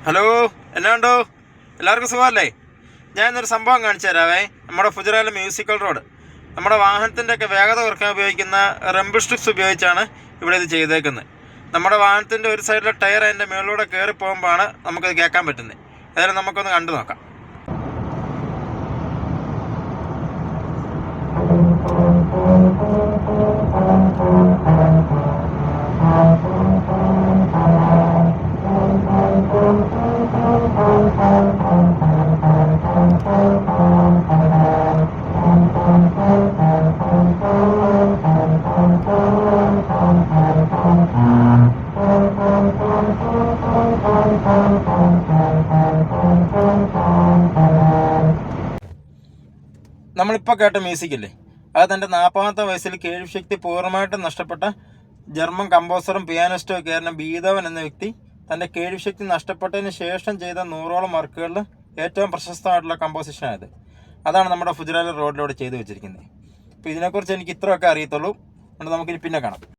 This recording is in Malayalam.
ഹലോ, എന്നാ ഉണ്ടോ? എല്ലാവർക്കും സുഖമല്ലേ? ഞാൻ ഇന്നൊരു സംഭവം കാണിച്ചു തരാവേ. നമ്മുടെ ഫുജറായിലെ മ്യൂസിക്കൽ റോഡ്, നമ്മുടെ വാഹനത്തിൻ്റെയൊക്കെ വേഗത കുറയ്ക്കാൻ ഉപയോഗിക്കുന്ന റംബിൾ സ്ട്രിപ്സ് ഉപയോഗിച്ചാണ് ഇവിടെ ഇത് ചെയ്തേക്കുന്നത്. നമ്മുടെ വാഹനത്തിൻ്റെ ഒരു സൈഡിലെ ടയർ അതിൻ്റെ മുകളിലൂടെ കയറി പോകുമ്പോഴാണ് നമുക്കത് കേൾക്കാൻ പറ്റുന്നത്. ഏതായാലും നമുക്കൊന്ന് കണ്ടു നോക്കാം. നമ്മളിപ്പോൾ കേട്ട മ്യൂസിക്കില്ലേ, അത് തൻ്റെ 40ാമത്തെ വയസ്സിൽ കേൾവിശക്തി പൂർണ്ണമായിട്ടും നഷ്ടപ്പെട്ട ജർമ്മൻ കമ്പോസറും പിയാനിസ്റ്റും ഒക്കെ ആയിരുന്ന ബീതോവൻ എന്ന വ്യക്തി തൻ്റെ കേൾവിശക്തി നഷ്ടപ്പെട്ടതിന് ശേഷം ചെയ്ത 100ഓളം വർക്കുകളിൽ ഏറ്റവും പ്രശസ്തമായിട്ടുള്ള കമ്പോസിഷനായത്. അതാണ് നമ്മുടെ ഫുജറായിലെ റോഡിലൂടെ ചെയ്തു വെച്ചിരിക്കുന്നത്. അപ്പോൾ ഇതിനെക്കുറിച്ച് എനിക്ക് ഇത്രയൊക്കെ അറിയത്തുള്ളൂ. അതുകൊണ്ട് നമുക്കിനി പിന്നെ കാണാം.